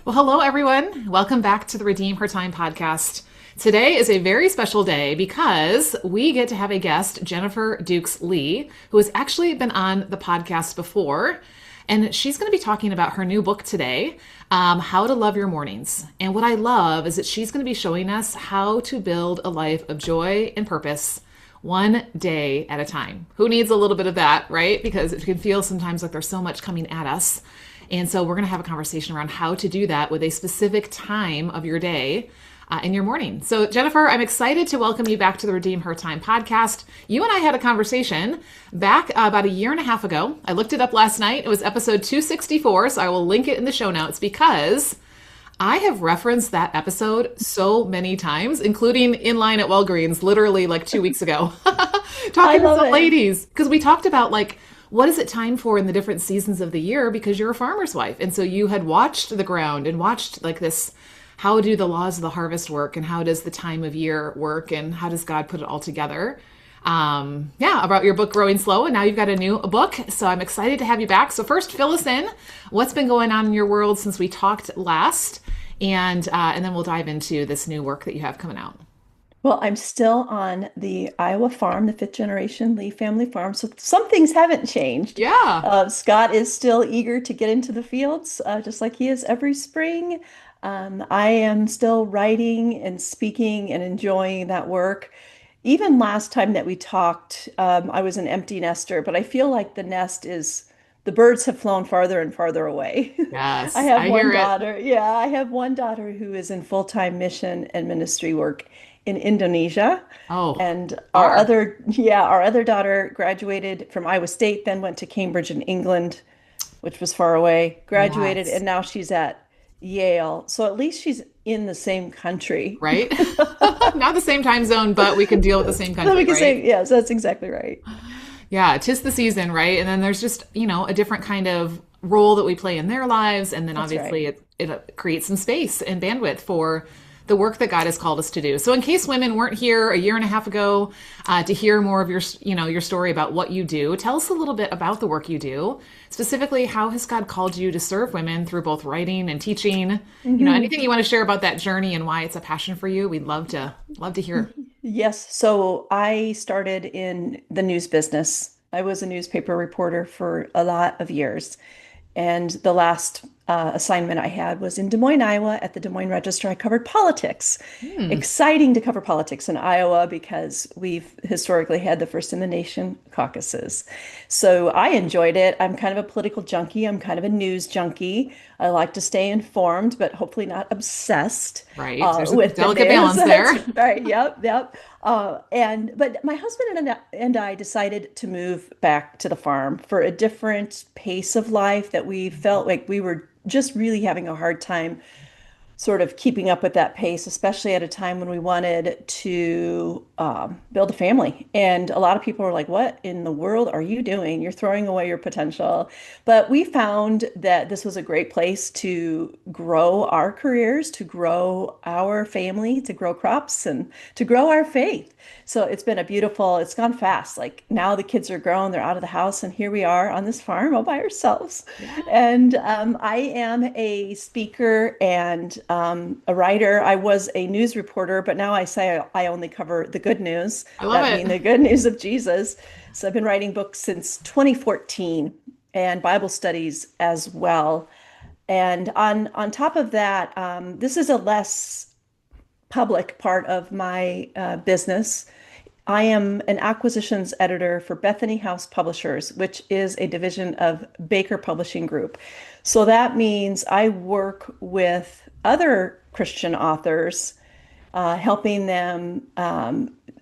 Well, hello, everyone. Welcome back to the Redeem Her Time podcast. Today is a very special day because we get to have a guest, Jennifer Dukes Lee, who has actually been on the podcast before. And she's going to be talking about her new book today, How to Love Your Mornings. And what I love is that she's going to be showing us how to build a life of joy and purpose one day at a time. Who needs a little bit of that, right? Because it can feel sometimes like there's so much coming at us. And so we're going to have a conversation around how to do that with a specific time of your day in your morning. So Jennifer, I'm excited to welcome you back to the Redeem Her Time podcast. You and I had a conversation back about a year and a half ago. I looked it up last night. It was episode 264, so I will link it in the show notes because I have referenced that episode so many times, including in line at Walgreens, literally like 2 weeks ago, talking to some ladies, because we talked about like, what is it time for in the different seasons of the year? Because you're a farmer's wife. And so you had watched the ground and watched like this, how do the laws of the harvest work? And how does the time of year work? And how does God put it all together? About your book, Growing Slow. And now you've got a new book. So I'm excited to have you back. So first, fill us in. What's been going on in your world since we talked last? And then we'll dive into this new work that you have coming out. Well, I'm still on the Iowa farm, the fifth generation Lee family farm. So some things haven't changed. Yeah. Scott is still eager to get into the fields, just like he is every spring. I am still writing and speaking and enjoying that work. Even last time that we talked, I was an empty nester, but I feel like the birds have flown farther and farther away. Yes, I have I one hear it. daughter. Yeah, I have one daughter who is in full-time mission and ministry work in Indonesia. Oh, And far. our other daughter graduated from Iowa State, then went to Cambridge in England, which was far away, graduated, Yes. and now she's at Yale. So at least she's in the same country. Right? Not the same time zone, but we can deal with the same So country, we can right? say, yes, that's exactly right. Yeah, 'tis the season, right? And then there's just, a different kind of role that we play in their lives. And then That's right. obviously it creates some space and bandwidth for the work that God has called us to do. So in case women weren't here a year and a half ago to hear more of your story about what you do, tell us a little bit about the work you do. Specifically, how has God called you to serve women through both writing and teaching? Mhm. Anything you want to share about that journey and why it's a passion for you, we'd love to hear. Yes. So I started in the news business. I was a newspaper reporter for a lot of years. And the last assignment I had was in Des Moines, Iowa, at the Des Moines Register. I covered politics. Hmm. Exciting to cover politics in Iowa because we've historically had the first in the nation caucuses. So I enjoyed it. I'm kind of a political junkie. I'm kind of a news junkie. I like to stay informed, but hopefully not obsessed Right. There's a with the delicate news. balance there. That's right. Yep. Yep. But my husband and I decided to move back to the farm for a different pace of life that we felt like we were just really having a hard time sort of keeping up with that pace, especially at a time when we wanted to build a family. And a lot of people were like, "What in the world are you doing? You're throwing away your potential." But we found that this was a great place to grow our careers, to grow our family, to grow crops, and to grow our faith. So it's gone fast. Like now the kids are grown, they're out of the house, and here we are on this farm all by ourselves. Yeah. And I am a speaker and a writer. I was a news reporter, but now I say I only cover the good news. I love That mean it. the good news of Jesus. So I've been writing books since 2014 and Bible studies as well. And on top of that, this is a less public part of my business. I am an acquisitions editor for Bethany House Publishers, which is a division of Baker Publishing Group. So that means I work with other Christian authors, helping them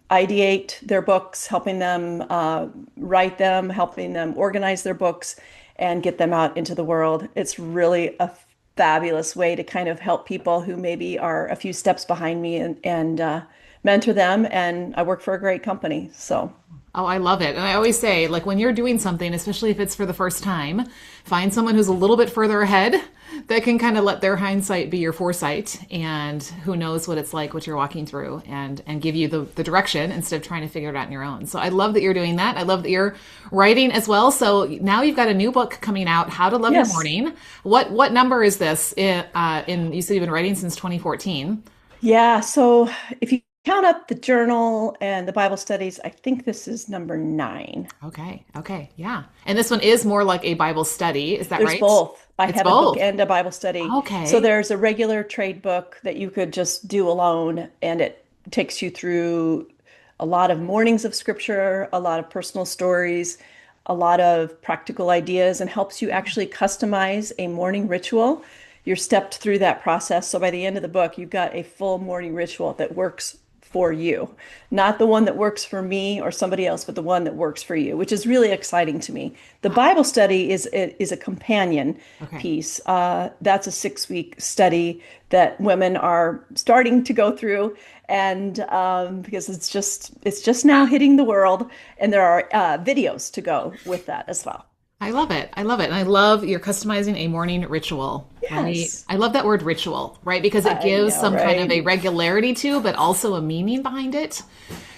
ideate their books, helping them write them, helping them organize their books, and get them out into the world. It's really a fabulous way to kind of help people who maybe are a few steps behind me and mentor them. And I work for a great company. So, Oh, I love it. And I always say, like, when you're doing something, especially if it's for the first time, find someone who's a little bit further ahead that can kind of let their hindsight be your foresight, and who knows what it's like, what you're walking through, and give you the direction instead of trying to figure it out on your own. So I love that you're doing that. I love that you're writing as well. So now you've got a new book coming out, How to Love Your Yes. Morning. What number is this in you said you've been writing since 2014. Yeah. So if you count up the journal and the Bible studies, I think this is number 9. Okay. Okay. Yeah. And this one is more like a Bible study. Is that There's right? both. I It's have a book both. and a Bible study. So Okay. there's a regular trade book that you could just do alone, and it takes you through a lot of mornings of scripture, a lot of personal stories, a lot of practical ideas, and helps you actually customize a morning ritual. You're stepped through that process. So by the end of the book, you've got a full morning ritual that works for you, not the one that works for me or somebody else, but the one that works for you, which is really exciting to me. The Bible study is a companion Okay. piece. That's a 6-week study that women are starting to go through, and because it's just now hitting the world, and there are videos to go with that as well. I love it. I love it. And I love you're customizing a morning ritual, right? Yes, I love that word ritual, right? Because it I gives know, some kind of right? a regularity to, but also a meaning behind it.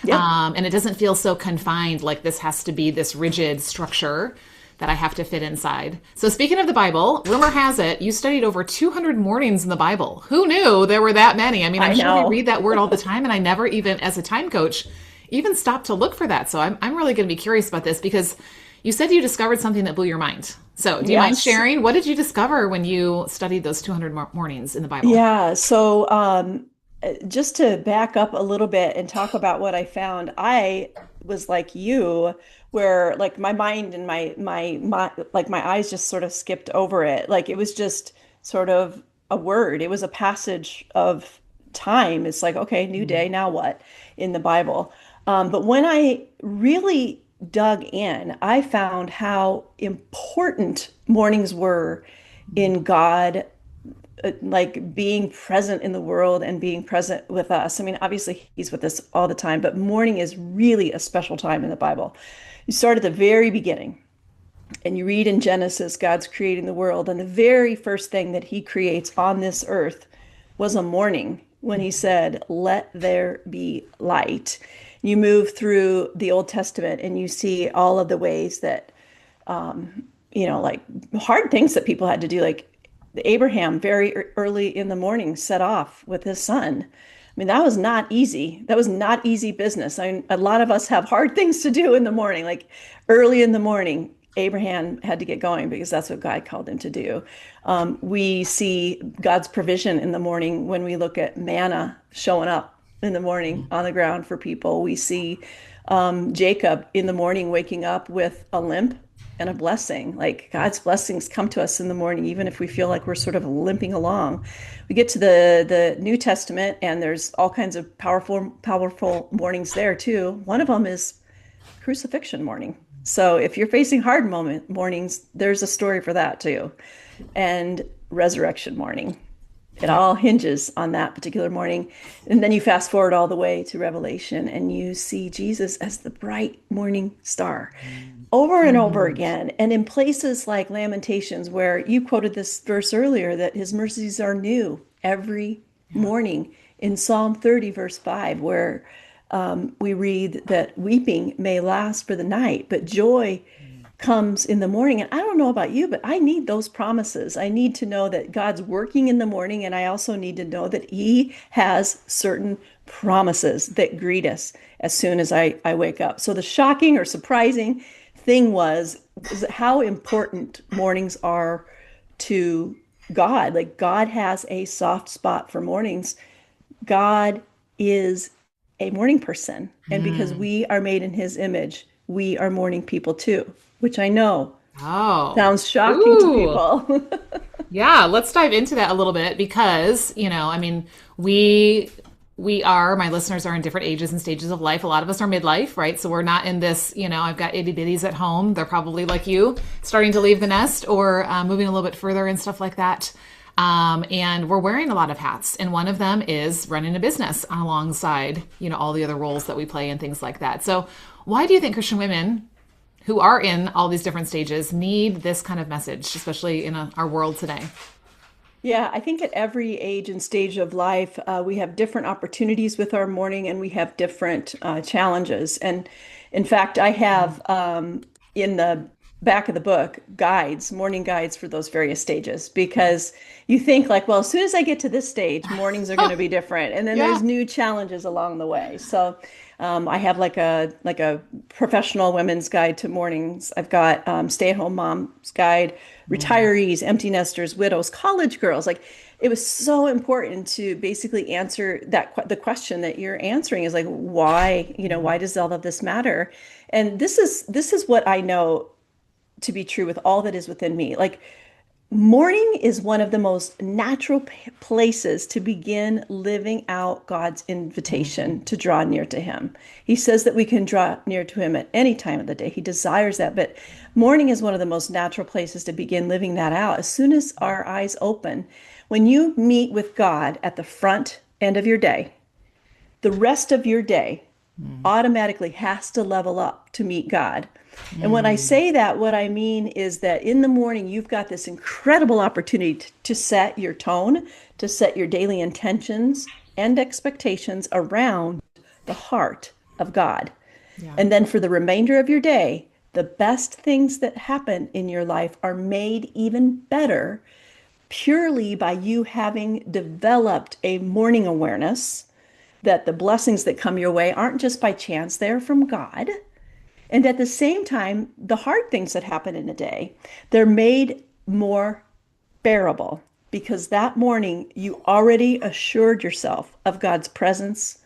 Yep. And it doesn't feel so confined, like this has to be this rigid structure that I have to fit inside. So speaking of the Bible, rumor has it you studied over 200 mornings in the Bible. Who knew there were that many? I mean, I'm I sure we know. read that word all the time, and I never even, as a time coach, even stopped to look for that. So I'm really going to be curious about this because you said you discovered something that blew your mind. So do you mind Yes. sharing? What did you discover when you studied those 200 mornings in the Bible? Yeah, so just to back up a little bit and talk about what I found, I was like you, where like my mind and my like my eyes just sort of skipped over it. Like it was just sort of a word. It was a passage of time. It's like, okay, new day, now what in the Bible? But when I really dug in, I found how important mornings were in God, like being present in the world and being present with us. I mean, obviously he's with us all the time, but morning is really a special time in the Bible. You start at the very beginning and you read in Genesis, God's creating the world, and the very first thing that he creates on this earth was a morning when he said, "Let there be light." You move through the Old Testament and you see all of the ways that like hard things that people had to do, like Abraham very early in the morning set off with his son. I mean, that was not easy. That was not easy business. A lot of us have hard things to do in the morning, like early in the morning. Abraham had to get going because that's what God called him to do. We see God's provision in the morning when we look at manna showing up in the morning on the ground for people. We see Jacob in the morning waking up with a limp and a blessing. Like God's blessings come to us in the morning, even if we feel like we're sort of limping along. We get to the New Testament, and there's all kinds of powerful mornings there too. One of them is crucifixion morning. So if you're facing hard mornings, there's a story for that too. And resurrection morning. It all hinges on that particular morning. And then you fast forward all the way to Revelation and you see Jesus as the bright morning star over and over Mm. again. And in places like Lamentations, where you quoted this verse earlier, that his mercies are new every Yeah. morning. In Psalm 30, verse 5, where we read that weeping may last for the night, but joy comes in the morning. And I don't know about you, but I need those promises. I need to know that God's working in the morning, and I also need to know that he has certain promises that greet us as soon as I wake up. So the shocking or surprising thing is how important mornings are to God. Like God has a soft spot for mornings. God is a morning person. And because Mm. we are made in his image, we are morning people too, which I know Oh. sounds shocking to Ooh. people. Yeah, let's dive into that a little bit because, I mean, we are, my listeners are in different ages and stages of life. A lot of us are midlife, right? So we're not in this, I've got itty bitties at home. They're probably like you, starting to leave the nest or moving a little bit further and stuff like that. And we're wearing a lot of hats. And one of them is running a business alongside, all the other roles that we play and things like that. So why do you think Christian women who are in all these different stages need this kind of message, especially in our world today? Yeah, I think at every age and stage of life, we have different opportunities with our morning and we have different challenges. And in fact, I have in the back of the book guides, morning guides for those various stages, because you think like, well, as soon as I get to this stage, mornings are going to be different. And then Yeah. there's new challenges along the way. So I have like a professional women's guide to mornings. I've got stay-at-home mom's guide, Mm. retirees, empty nesters, widows, college girls. Like it was so important to basically answer the question that you're answering is like why, why does all of this matter? And this is what I know to be true with all that is within me. Like morning is one of the most natural places to begin living out God's Mm. invitation to draw near to Him. He says that we can draw near to Him at any time of the day. He desires that. But morning is one of the most natural places to begin living that out. As soon as our eyes open, when you meet with God at the front end of your day, the rest of your day Mm. automatically has to level up to meet God. And when I Mm. say that, what I mean is that in the morning, you've got this incredible opportunity to set your tone, to set your daily intentions and expectations around the heart of God. Yeah. And then for the remainder of your day, the best things that happen in your life are made even better purely by you having developed a morning awareness that the blessings that come your way aren't just by chance, they're from God. And at the same time, the hard things that happen in a day, they're made more bearable because that morning you already assured yourself of God's presence,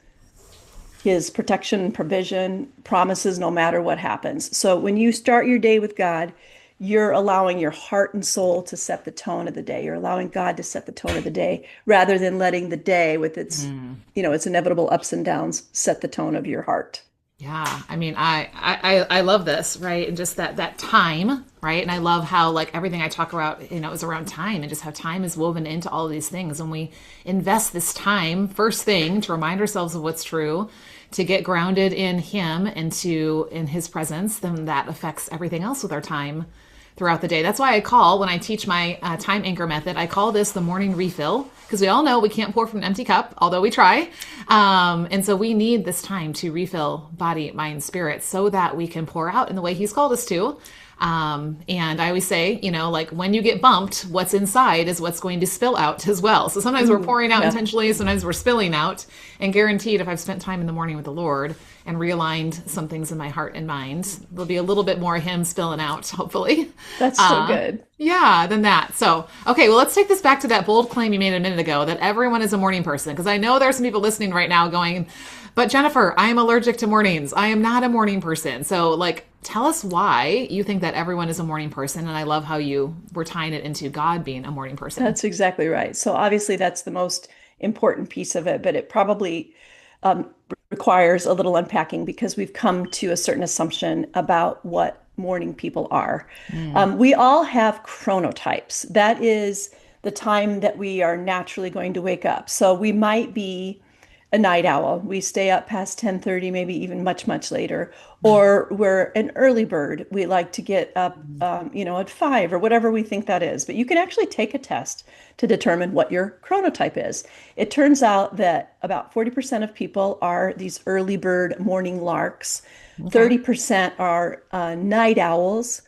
His protection, provision, promises, no matter what happens. So when you start your day with God, you're allowing your heart and soul to set the tone of the day. You're allowing God to set the tone of the day rather than letting the day with Mm. its inevitable ups and downs set the tone of your heart. Yeah, I mean, I love this, right? And just that time, right? And I love how like everything I talk about, is around time and just how time is woven into all of these things. And we invest this time first thing to remind ourselves of what's true, to get grounded in Him and to in His presence. Then that affects everything else with our time throughout the day. That's why I call when I teach my time anchor method, I call this the morning refill because we all know we can't pour from an empty cup, although we try. And so we need this time to refill body, mind, spirit so that we can pour out in the way He's called us to. And I always say, like when you get bumped, what's inside is what's going to spill out as well. So sometimes we're Ooh, pouring out yeah. intentionally, sometimes we're spilling out. And guaranteed, if I've spent time in the morning with the Lord and realigned some things in my heart and mind, there'll be a little bit more of Him spilling out, hopefully. That's so good. Yeah, than that. So, okay, well, let's take this back to that bold claim you made a minute ago that everyone is a morning person. Because I know there are some people listening right now going, but Jennifer, I am allergic to mornings. I am not a morning person. So, like, tell us why you think that everyone is a morning person. And I love how you were tying it into God being a morning person. That's exactly right. So obviously that's the most important piece of it, but it probably um, requires a little unpacking because we've come to a certain assumption about what morning people are. Mm. We all have chronotypes. That is the time that we are naturally going to wake up. So we might be a night owl. We stay up past 10:30, maybe even much, much later. Or we're an early bird. We like to get up, at 5 or whatever we think that is. But you can actually take a test to determine what your chronotype is. It turns out that about 40% of people are these early bird morning larks, Okay. 30% are night owls,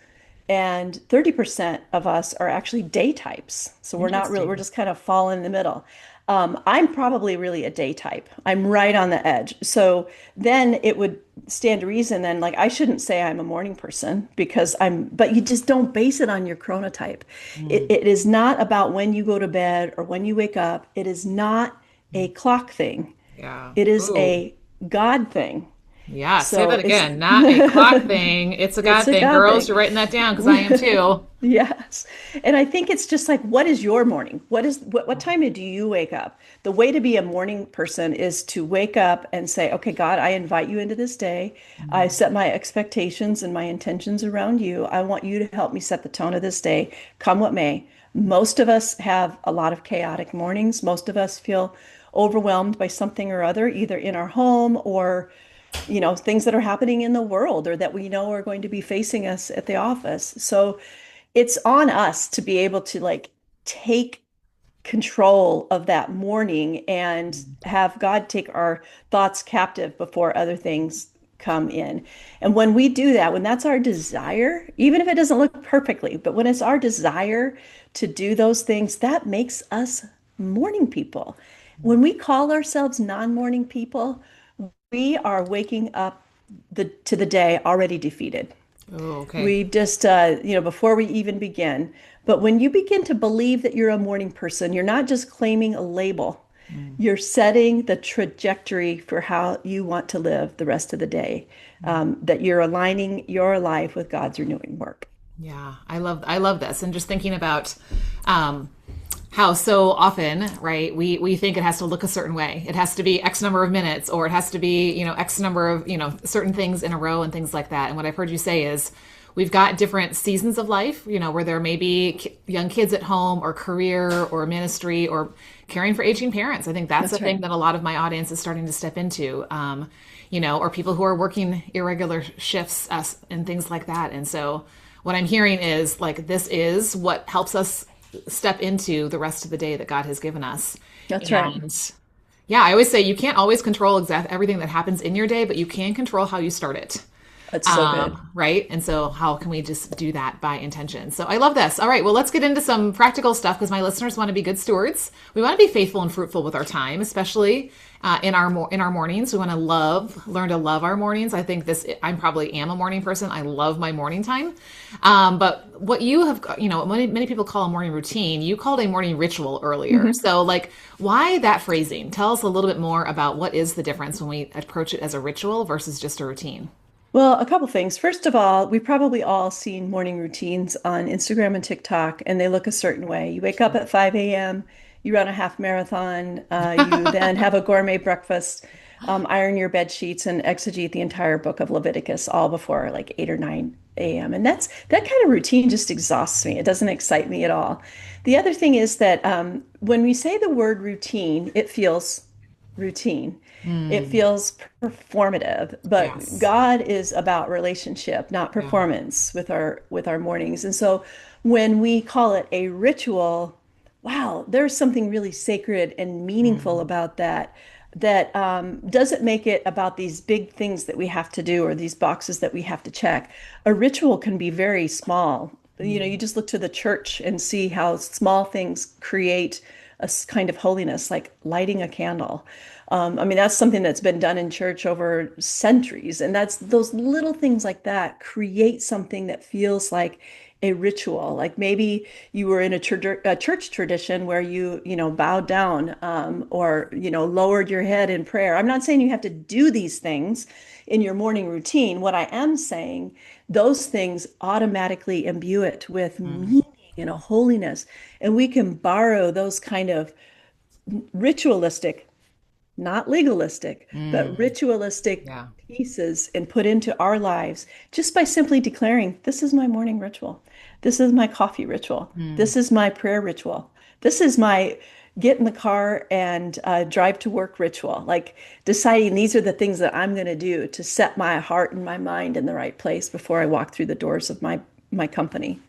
and 30% of us are actually day types. So we're not really, we're Interesting. just kind of falling in the middle. I'm probably really a day type. I'm right on the edge. So then it would stand to reason then, like, I shouldn't say I'm a morning person because but you just don't base it on your chronotype. It, Mm. it is not about when you go to bed or when you wake up. It is not a clock thing. Yeah. It is Ooh. a God thing. Yeah. Say So that again. Not a clock thing. It's a it's God a thing. God Girls, thing. you're writing that down because I am too. Yes. And I think it's just like, what is your morning? What time do you wake up? The way to be a morning person is to wake up and say, okay, God, I invite you into this day. I Mm. set my expectations and my intentions around you. I want you to help me set the tone of this day, come what may. Most of us have a lot of chaotic mornings. Most of us feel overwhelmed by something or other, either in our home or things that are happening in the world or that we know are going to be facing us at the office. So it's on us to be able to like take control of that morning and have God take our thoughts captive before other things come in. And when we do that, when that's our desire, even if it doesn't look perfectly, but when it's our desire to do those things, that makes us morning people. When we call ourselves non-morning people, we are waking up to the day already defeated. Oh, okay. We just, before we even begin. But when you begin to believe that you're a morning person, you're not just claiming a label. Mm. You're setting the trajectory for how you want to live the rest of the day. That you're aligning your life with God's renewing work. Yeah, I love this, and just thinking about how so often, right, we think it has to look a certain way. It has to be X number of minutes, or it has to be, X number of, certain things in a row and things like that. And what I've heard you say is we've got different seasons of life, where there may be young kids at home, or career, or ministry, or caring for aging parents. I think that's a thing Right. that a lot of my audience is starting to step into, or people who are working irregular shifts and things like that. And so what I'm hearing is like, this is what helps us step into the rest of the day that God has given us. That's right. And yeah, I always say you can't always control exact everything that happens in your day, but you can control how you start it. That's so good. Right? And so how can we just do that by intention? So I love this. All right, well, let's get into some practical stuff because my listeners want to be good stewards. We want to be faithful and fruitful with our time, especially in our mornings. We want to learn to love our mornings. I think I'm probably am a morning person. I love my morning time. But what you have, many people call a morning routine, you called a morning ritual earlier. So like, why that phrasing? Tell us a little bit more about what is the difference when we approach it as a ritual versus just a routine. Well, a couple things. First of all, we've probably all seen morning routines on Instagram and TikTok, and they look a certain way. You wake up at 5 a.m., you run a half marathon, you then have a gourmet breakfast, iron your bed sheets, and exegete the entire book of Leviticus all before like 8 or 9 a.m. And that kind of routine just exhausts me. It doesn't excite me at all. The other thing is that when we say the word routine, it feels routine. It Mm, feels performative, but yes. God is about relationship, not Yeah. performance with our mornings. And so when we call it a ritual, wow, there's something really sacred and meaningful Mm, about that doesn't make it about these big things that we have to do or these boxes that we have to check. A ritual can be very small. You mm, just look to the church and see how small things create kind of holiness, like lighting a candle. I mean, that's something that's been done in church over centuries. And that's those little things like that create something that feels like a ritual. Like maybe you were in a church tradition where bowed down or, lowered your head in prayer. I'm not saying you have to do these things in your morning routine. What I am saying, those things automatically imbue it with mm, meaning and a holiness. And we can borrow those kind of ritualistic, not legalistic, but mm. ritualistic Yeah. pieces and put into our lives just by simply declaring, this is my morning ritual. This is my coffee ritual. Mm. This is my prayer ritual. This is my get in the car and drive to work ritual. Like deciding these are the things that I'm going to do to set my heart and my mind in the right place before I walk through the doors of my company.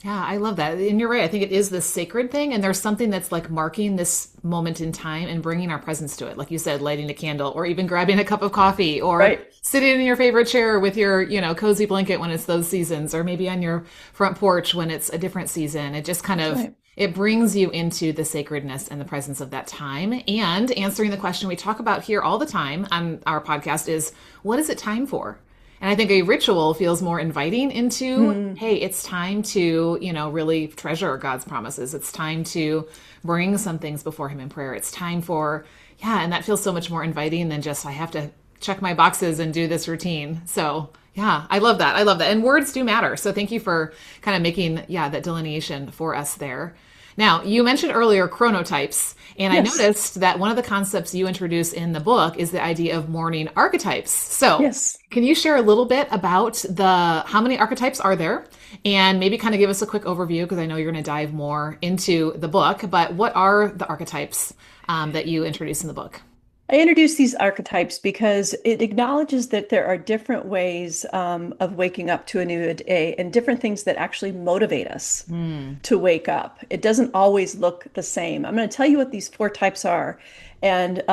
Yeah, I love that. And you're right. I think it is this sacred thing. And there's something that's like marking this moment in time and bringing our presence to it. Like you said, lighting a candle or even grabbing a cup of coffee or Right. sitting in your favorite chair with your, cozy blanket when it's those seasons, or maybe on your front porch when it's a different season. It just kind That's of, right. it brings you into the sacredness and the presence of that time. And answering the question we talk about here all the time on our podcast is, what is it time for? And I think a ritual feels more inviting into, Mm. hey, it's time to, really treasure God's promises. It's time to bring some things before Him in prayer. It's time for, yeah, and that feels so much more inviting than just, I have to check my boxes and do this routine. So, yeah, I love that. I love that. And words do matter. So thank you for kind of making, yeah, that delineation for us there. Now, you mentioned earlier chronotypes, and I Yes. noticed that one of the concepts you introduce in the book is the idea of morning archetypes. So, Yes. can you share a little bit about the how many archetypes are there, and maybe kind of give us a quick overview because I know you're going to dive more into the book. But what are the archetypes that you introduce in the book? I introduce these archetypes because it acknowledges that there are different ways of waking up to a new day and different things that actually motivate us Hmm. to wake up. It doesn't always look the same. I'm going to tell you what these four types are. And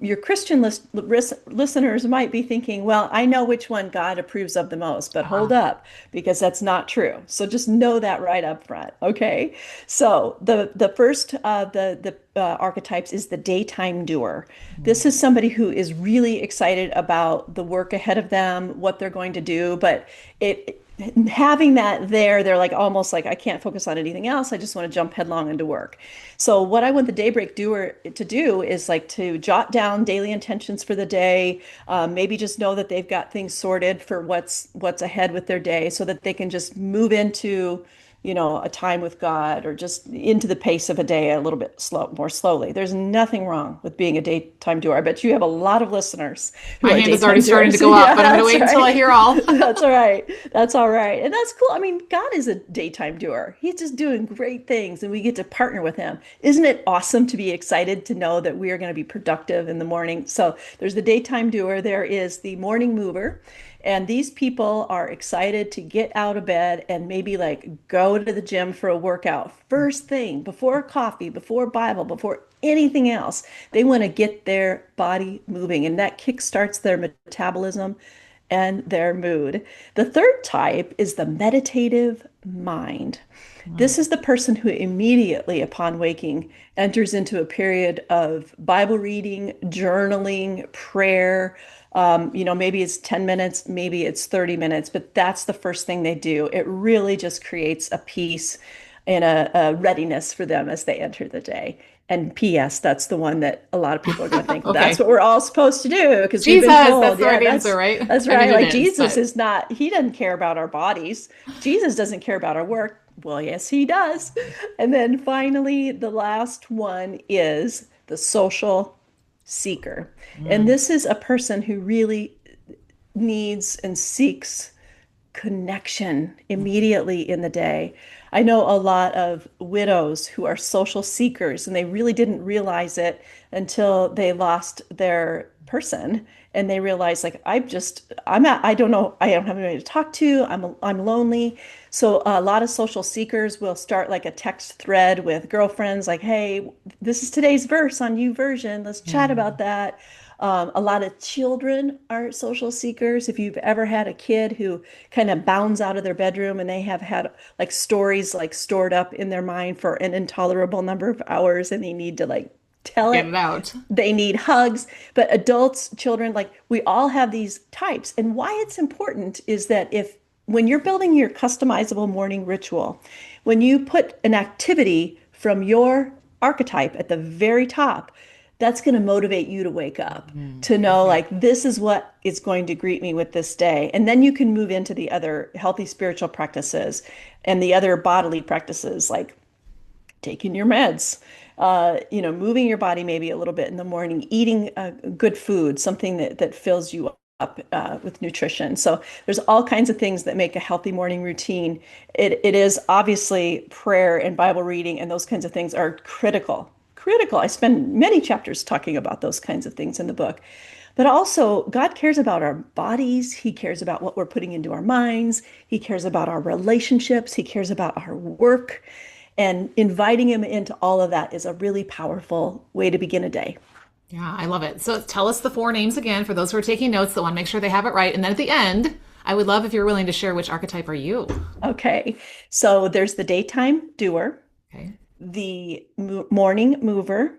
your Christian listeners might be thinking, well, I know which one God approves of the most, but hold Ah, up, because that's not true. So just know that right up front. Okay. So the first the archetypes is the daytime doer. hmm. This is somebody who is really excited about the work ahead of them, what they're going to do, but it having that there, they're like almost like I can't focus on anything else. I just want to jump headlong into work. So what I want the daybreak doer to do is like to jot down daily intentions for the day. Maybe just know that they've got things sorted for what's ahead with their day, so that they can just move into a time with God, or just into the pace of a day a little bit more slowly. There's nothing wrong with being a daytime doer. I bet you have a lot of listeners who My are hand is already daytime starting to doers. go up, Yeah, but I'm going to that's wait until I right. hear all. That's all right. That's all right. And that's cool. I mean, God is a daytime doer. He's just doing great things, and we get to partner with him. Isn't it awesome to be excited to know that we are going to be productive in the morning? So there's the daytime doer, there is the morning mover. And these people are excited to get out of bed and maybe like go to the gym for a workout first thing, before coffee, before Bible, before anything else. They want to get their body moving, and that kickstarts their metabolism and their mood. The third type is the meditative mind. This is the person who immediately upon waking enters into a period of Bible reading, journaling, prayer. Maybe it's 10 minutes, maybe it's 30 minutes, but that's the first thing they do. It really just creates a peace and a readiness for them as they enter the day. And P.S., that's the one that a lot of people are going to think that's Okay. what we're all supposed to do, because we've Jesus, been that's told, the yeah, right answer, that's right? that's I mean, right. it Like is, Jesus but is not, he doesn't care about our bodies. Jesus doesn't care about our work. Well, yes, he does. And then finally, the last one is the social seeker. And mm, this is a person who really needs and seeks connection immediately in the day. I know a lot of widows who are social seekers, and they really didn't realize it until they lost their person, and they realize like I don't know, I don't have anybody to talk to. I'm lonely. So a lot of social seekers will start like a text thread with girlfriends like, "Hey, this is today's verse on YouVersion. Let's chat mm, about that." A lot of children are social seekers. If you've ever had a kid who kind of bounds out of their bedroom and they have had like stories like stored up in their mind for an intolerable number of hours, and they need to like tell get it, it out. they need hugs. But adults, children, like we all have these types. And why it's important is that if when you're building your customizable morning ritual, when you put an activity from your archetype at the very top, that's going to motivate you to wake up, Mm, to know okay. like this is what is going to greet me with this day. And then you can move into the other healthy spiritual practices and the other bodily practices like taking your meds, moving your body maybe a little bit in the morning, eating good food, something that fills you up with nutrition. So there's all kinds of things that make a healthy morning routine. It is obviously prayer and Bible reading and those kinds of things are critical. Critical. I spend many chapters talking about those kinds of things in the book. But also, God cares about our bodies. He cares about what we're putting into our minds. He cares about our relationships. He cares about our work. And inviting him into all of that is a really powerful way to begin a day. Yeah, I love it. So tell us the four names again for those who are taking notes that want to make sure they have it right. And then at the end, I would love if you're willing to share which archetype are you. Okay. So there's the daytime doer, Okay. the morning mover,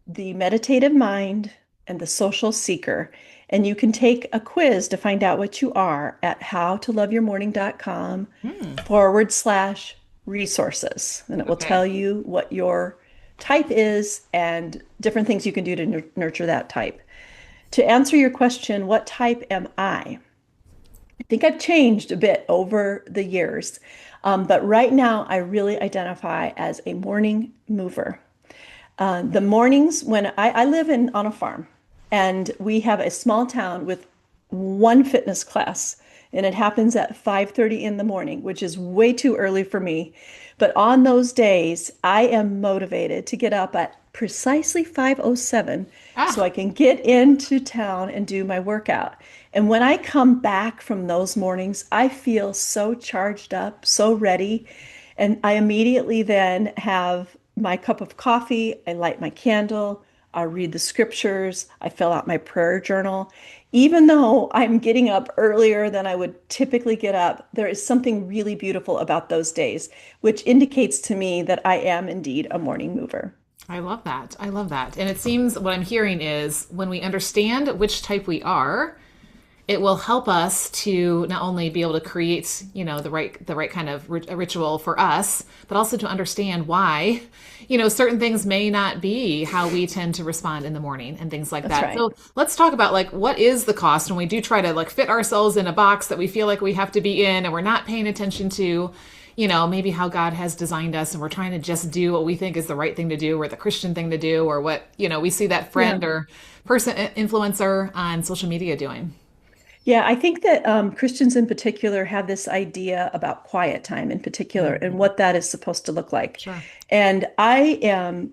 the meditative mind, and the social seeker. And you can take a quiz to find out what you are at Hmm. howtoloveyourmorning.com/resources. And it will Okay. tell you what your type is and different things you can do to nurture that type. To answer your question, what type am I? I think I've changed a bit over the years, but right now I really identify as a morning mover. The mornings when I live on a farm, and we have a small town with one fitness class, and it happens at 5:30 in the morning, which is way too early for me. But on those days, I am motivated to get up at precisely 5:07 so Ah, I can get into town and do my workout. And when I come back from those mornings, I feel so charged up, so ready. And I immediately then have my cup of coffee, I light my candle, I read the scriptures, I fill out my prayer journal. Even though I'm getting up earlier than I would typically get up, there is something really beautiful about those days, which indicates to me that I am indeed a morning mover. I love that. I love that. And it seems what I'm hearing is when we understand which type we are, it will help us to not only be able to create, the right kind of ritual for us, but also to understand why, certain things may not be how we tend to respond in the morning and things like That's that. right. So let's talk about like what is the cost when we do try to like fit ourselves in a box that we feel like we have to be in and we're not paying attention to, maybe how God has designed us and we're trying to just do what we think is the right thing to do or the Christian thing to do or what, we see that Yeah. friend or person influencer on social media doing. Yeah, I think that Christians in particular have this idea about quiet time in particular and Mhm. what that is supposed to look like. Sure. And I am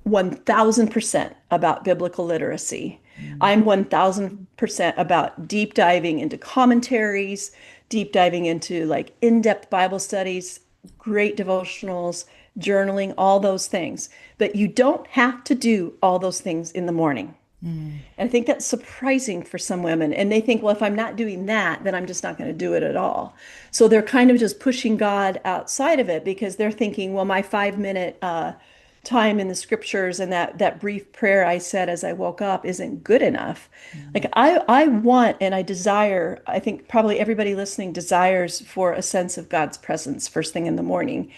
1000% about biblical literacy. Mm. I'm 1000% about deep diving into commentaries, deep diving into like in-depth Bible studies, great devotionals, journaling, all those things. But you don't have to do all those things in the morning. Mm. And I think that's surprising for some women. And they think, well, if I'm not doing that, then I'm just not going to do it at all. So they're kind of just pushing God outside of it because they're thinking, well, my 5 minute time in the scriptures and that brief prayer I said as I woke up isn't good enough. Like Mm. I want and I desire, I think probably everybody listening desires for a sense of God's presence first thing in the morning.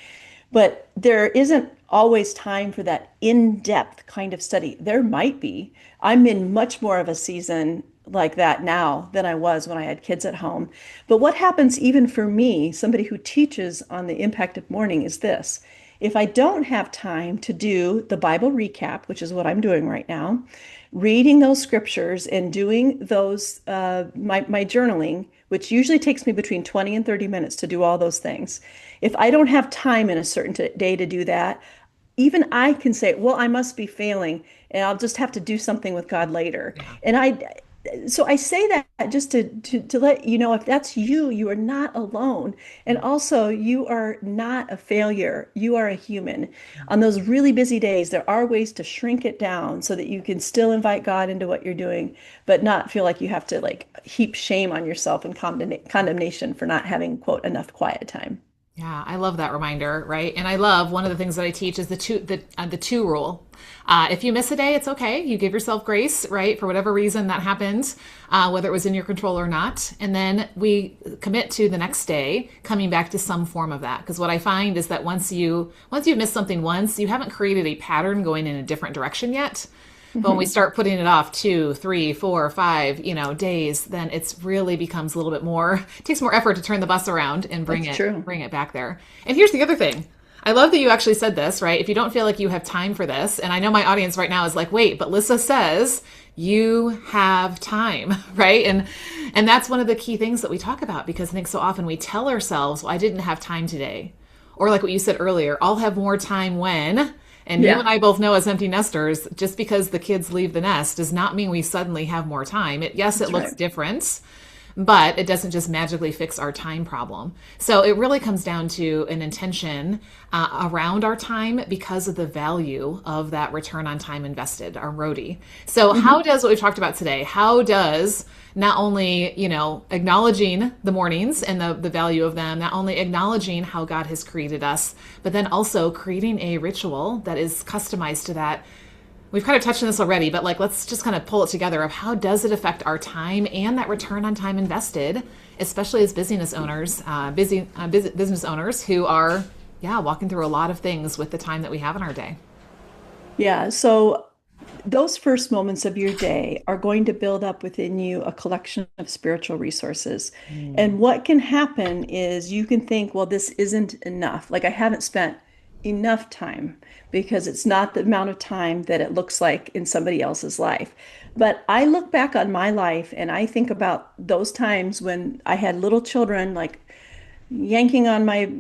But there isn't always time for that in-depth kind of study. There might be. I'm in much more of a season like that now than I was when I had kids at home. But what happens even for me, somebody who teaches on the impact of morning, is this. If I don't have time to do the Bible recap, which is what I'm doing right now, reading those scriptures and doing those my journaling, which usually takes me between 20 and 30 minutes to do all those things. If I don't have time in a certain day to do that, even I can say, well, I must be failing and I'll just have to do something with God later. Yeah. And so I say that just to let you know if that's you, you are not alone. And also, you are not a failure. You are a human. On those really busy days, there are ways to shrink it down so that you can still invite God into what you're doing, but not feel like you have to like heap shame on yourself and condemnation for not having, quote, enough quiet time. Yeah, I love that reminder, right? And I love one of the things that I teach is the two rule. If you miss a day, it's okay. You give yourself grace, right, for whatever reason that happened, whether it was in your control or not. And then we commit to the next day coming back to some form of that. Because what I find is that once you miss something once, you haven't created a pattern going in a different direction yet. But when we Mhm. start putting it off 2, 3, 4, 5, days, then it's really becomes a little bit more, it takes more effort to turn the bus around and bring That's it, true. bring it back there. And here's the other thing. I love that you actually said this, right? If you don't feel like you have time for this, and I know my audience right now is like, wait, but Lissa says you have time, right? And that's one of the key things that we talk about because I think so often we tell ourselves, well, I didn't have time today. Or like what you said earlier, I'll have more time when. And you Yeah, and I both know as empty nesters, just because the kids leave the nest does not mean we suddenly have more time. Yes, it that's looks right. different, but it doesn't just magically fix our time problem. So it really comes down to an intention around our time because of the value of that return on time invested, our roadie. So how Mhm. does what we've talked about today, how does not only, acknowledging the mornings and the value of them, not only acknowledging how God has created us, but then also creating a ritual that is customized to that. We've kind of touched on this already, but like let's just kind of pull it together of how does it affect our time and that return on time invested, especially as business owners, business owners who are, yeah, walking through a lot of things with the time that we have in our day. Yeah, so those first moments of your day are going to build up within you a collection of spiritual resources. Mm. And what can happen is you can think, well, this isn't enough. Like I haven't spent enough time because it's not the amount of time that it looks like in somebody else's life. But I look back on my life and I think about those times when I had little children, like yanking on my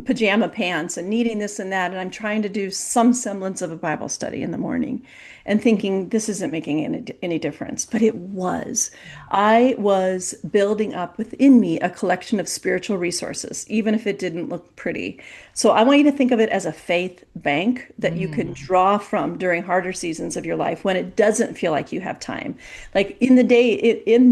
pajama pants and needing this and that. And I'm trying to do some semblance of a Bible study in the morning and thinking this isn't making any difference. But it was. I was building up within me a collection of spiritual resources, even if it didn't look pretty. So I want you to think of it as a faith bank that you can Mm, draw from during harder seasons of your life when it doesn't feel like you have time. Like in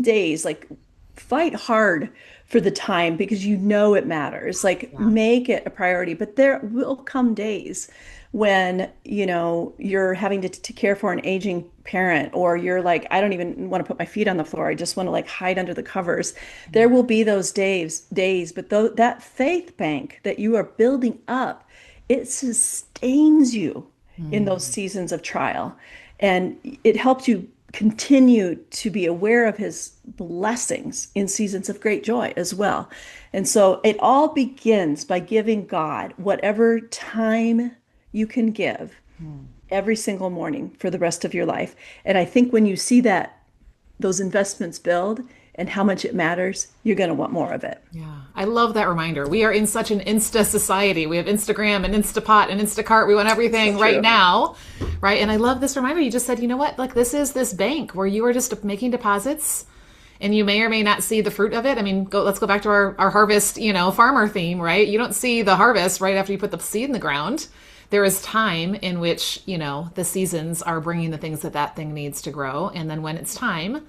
days, like fight hard for the time because you know it matters. Like yeah. make it a priority. But there will come days when, you're having to care for an aging parent, or you're like, I don't even want to put my feet on the floor. I just want to like hide under the covers. There will be those days, but that faith bank that you are building up, it sustains you in those Mm. seasons of trial. And it helps you continue to be aware of his blessings in seasons of great joy as well. And so it all begins by giving God whatever time you can give Mm. every single morning for the rest of your life. And I think when you see that, those investments build and how much it matters, you're going to want more of it. Yeah, I love that reminder. We are in such an Insta society. We have Instagram and Instapot and Instacart. We want So everything right true. now, right? And I love this reminder. You just said, you know what? Like this is this bank where you are just making deposits, and you may or may not see the fruit of it. I mean, let's go back to our harvest, farmer theme, right? You don't see the harvest right after you put the seed in the ground. There is time in which, the seasons are bringing the things that thing needs to grow. And then when it's time,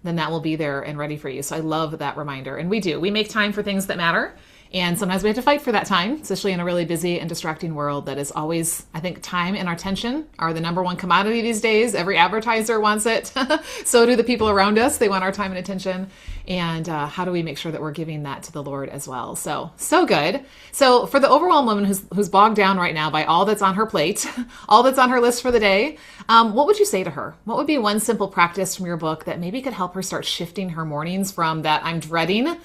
then that will be there and ready for you. So I love that reminder. And we do. We make time for things that matter. And sometimes we have to fight for that time, especially in a really busy and distracting world that is always, I think, time and our attention are the number one commodity these days. Every advertiser wants it. So do the people around us. They want our time and attention. And how do we make sure that we're giving that to the Lord as well? So good. So for the overwhelmed woman who's bogged down right now by all that's on her plate, all that's on her list for the day, what would you say to her? What would be one simple practice from your book that maybe could help her start shifting her mornings from that I'm dreading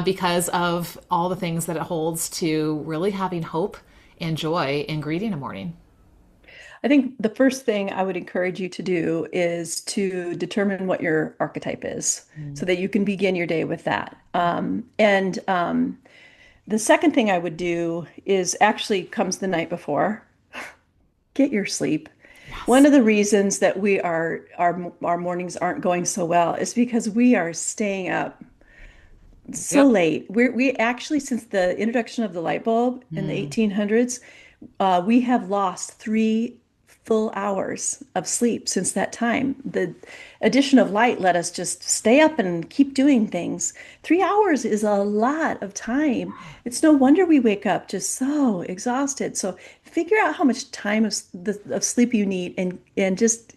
because of all the things that it holds to really having hope and joy in greeting a morning? I think the first thing I would encourage you to do is to determine what your archetype is so Mm. that you can begin your day with that. And the second thing I would do is actually comes the night before. Get your sleep. One Yes. of the reasons that our mornings aren't going so well is because we are staying up so Yep. late. We actually, since the introduction of the light bulb in the Mm. 1800s, we have lost 3 full hours of sleep since that time. The addition of light let us just stay up and keep doing things. 3 hours is a lot of time. It's no wonder we wake up just so exhausted. So figure out how much time of sleep you need, and just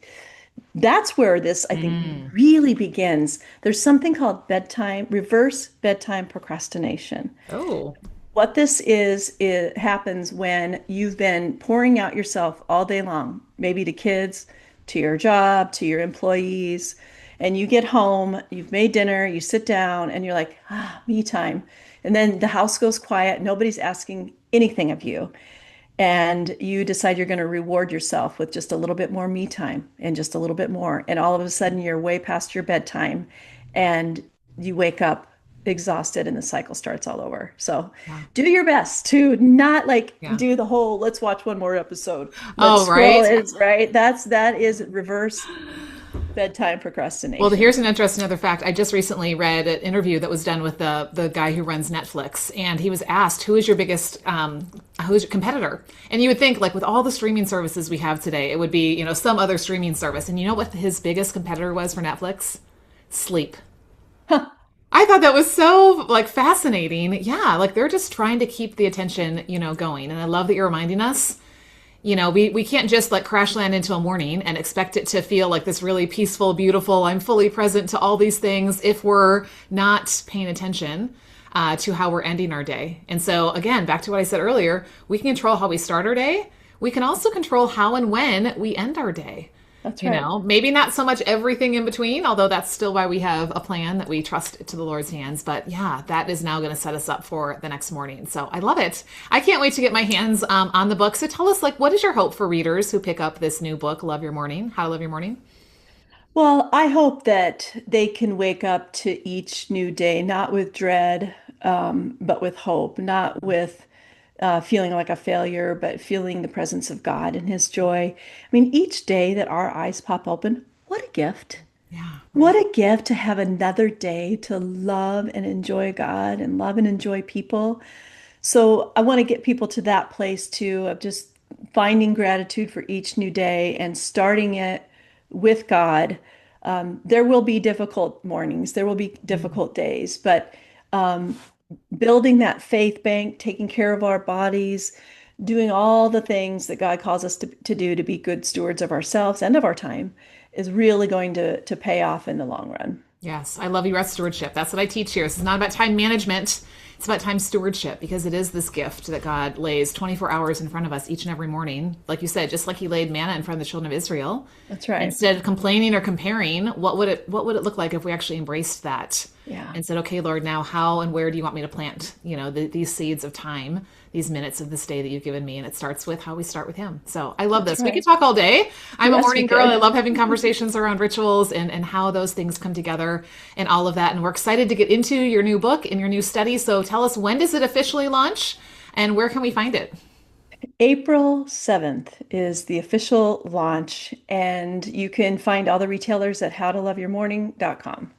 that's where this, I think, Mm. really begins. There's something called reverse bedtime procrastination. Oh. What this is, it happens when you've been pouring out yourself all day long, maybe to kids, to your job, to your employees, and you get home, you've made dinner, you sit down, and you're like, me time. And then the house goes quiet, nobody's asking anything of you, and you decide you're going to reward yourself with just a little bit more me time and just a little bit more. And all of a sudden, you're way past your bedtime and you wake up exhausted and the cycle starts all over. So Yeah. do your best to not like Yeah. do the whole let's watch one more episode. Let's Oh, scroll right. is right. That is reverse bedtime Well, procrastination. here's an interesting other fact. I just recently read an interview that was done with the guy who runs Netflix, and he was asked, "Who is your biggest, who is your competitor?" And you would think, like, with all the streaming services we have today, it would be, some other streaming service. And you know what his biggest competitor was for Netflix? Sleep. I thought that was so like fascinating. Yeah, like they're just trying to keep the attention, going. And I love that you're reminding us we can't just like crash land into a morning and expect it to feel like this really peaceful, beautiful, I'm fully present to all these things if we're not paying attention to how we're ending our day. And so, again, back to what I said earlier, we can control how we start our day. We can also control how and when we end our day. That's right. Maybe not so much everything in between, although that's still why we have a plan that we trust to the Lord's hands. But yeah, that is now going to set us up for the next morning. So I love it. I can't wait to get my hands on the book. So tell us, like, what is your hope for readers who pick up this new book, Love Your Morning? How to Love Your Morning? Well, I hope that they can wake up to each new day, not with dread, but with hope, not with feeling like a failure, but feeling the presence of God and His joy. I mean, each day that our eyes pop open, what a gift. Yeah, What right. a gift to have another day to love and enjoy God and love and enjoy people. So I want to get people to that place too of just finding gratitude for each new day and starting it with God. There will be difficult mornings, there will be Mm. difficult days, but building that faith bank, taking care of our bodies, doing all the things that God calls us to do to be good stewards of ourselves and of our time is really going to pay off in the long run. Yes, I love U.S. stewardship. That's what I teach here. This is not about time management. It's about time stewardship because it is this gift that God lays 24 hours in front of us each and every morning. Like you said, just like He laid manna in front of the children of Israel. That's right. Instead of complaining or comparing, what would it look like if we actually embraced that Yeah, and said, okay, Lord, now how and where do you want me to plant, these seeds of time, these minutes of this day that you've given me? And it starts with how we start with Him. So I love that's this. We could right. talk all day. I'm a Yes, we morning girl. I could. love having conversations around rituals and how those things come together and all of that. And we're excited to get into your new book and your new study. So tell us, when does it officially launch and where can we find it? April 7th is the official launch, and you can find all the retailers at howtoloveyourmorning.com.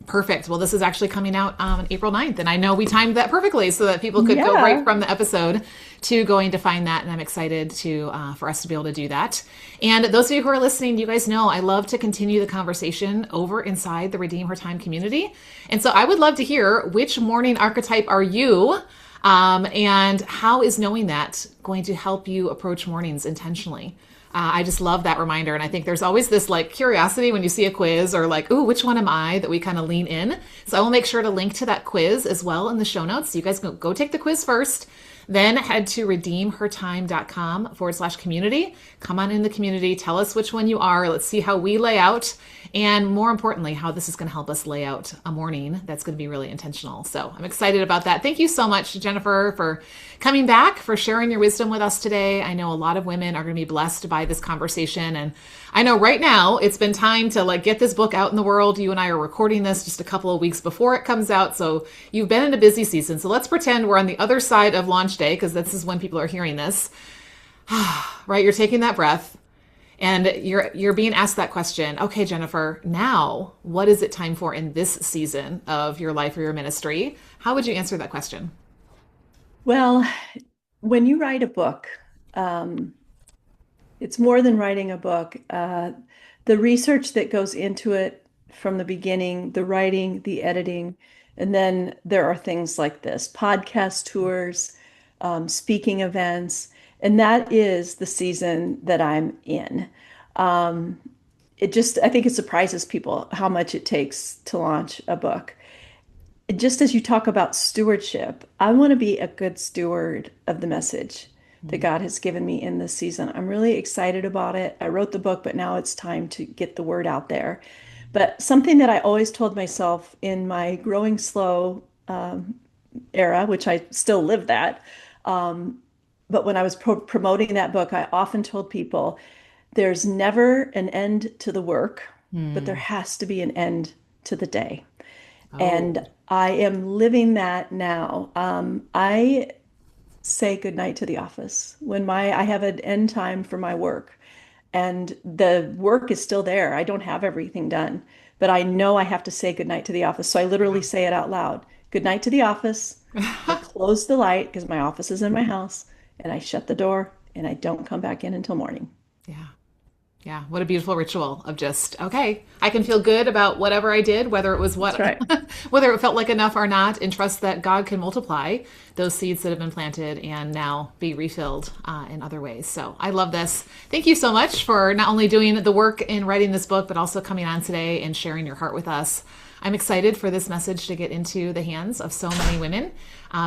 Perfect. Well, this is actually coming out on April 9th, and I know we timed that perfectly so that people could go right Yeah. from the episode to going to find that, and I'm excited to for us to be able to do that. And those of you who are listening, you guys know I love to continue the conversation over inside the Redeem Her Time community, and so I would love to hear, which morning archetype are you? And how is knowing that going to help you approach mornings intentionally? I just love that reminder. And I think there's always this like curiosity when you see a quiz or like, ooh, which one am I, that we kind of lean in. So I will make sure to link to that quiz as well in the show notes. So you guys go take the quiz first. Then head to redeemhertime.com/community. Come on in the community. Tell us which one you are. Let's see how we lay out. And more importantly, how this is going to help us lay out a morning that's going to be really intentional. So I'm excited about that. Thank you so much, Jennifer, for coming back, for sharing your wisdom with us today. I know a lot of women are going to be blessed by this conversation. And I know right now it's been time to like get this book out in the world. You and I are recording this just a couple of weeks before it comes out. So you've been in a busy season. So let's pretend we're on the other side of launch day, because this is when people are hearing this. Right? You're taking that breath and you're being asked that question. Okay, Jennifer, now what is it time for in this season of your life or your ministry? How would you answer that question? Well, when you write a book, um, it's more than writing a book. The research that goes into it from the beginning, the writing, the editing, and then there are things like this, podcast tours, speaking events, and that is the season that I'm in. Um, I think it surprises people how much it takes to launch a book. Just as you talk about stewardship, I want to be a good steward of the message that God has given me in this season. I'm really excited about it. I wrote the book, but now it's time to get the word out there. But something that I always told myself in my growing slow era, which I still live that, but when I was promoting that book, I often told people there's never an end to the work, but there Hmm. has to be an end to the day. Oh, And I am living that now. I say goodnight to the office when I have an end time for my work, and the work is still there. I don't have everything done, but I know I have to say goodnight to the office. So I literally say it out loud. Good night to the office. I yeah. close the light because my office is in my house, and I shut the door and I don't come back in until morning. Yeah. Yeah, what a beautiful ritual of just, okay, I can feel good about whatever I did, whether it was That's what, right. whether it felt like enough or not, and trust that God can multiply those seeds that have been planted and now be refilled in other ways. So I love this. Thank you so much for not only doing the work in writing this book, but also coming on today and sharing your heart with us. I'm excited for this message to get into the hands of so many women.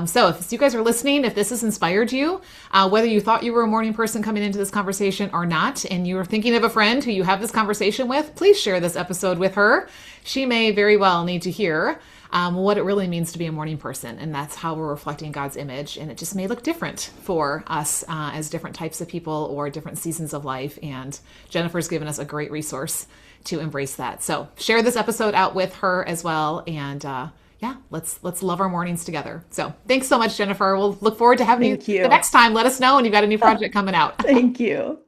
So if you guys are listening, if this has inspired you, whether you thought you were a morning person coming into this conversation or not, and you are thinking of a friend who you have this conversation with, please share this episode with her. She may very well need to hear what it really means to be a morning person. And that's how we're reflecting God's image. And it just may look different for us as different types of people or different seasons of life. And Jennifer's given us a great resource to embrace that. So share this episode out with her as well. And yeah, yeah, let's love our mornings together. So thanks so much, Jennifer. We'll look forward to having you Thank the you. next time. Let us know when you've got a new project coming out. Thank you.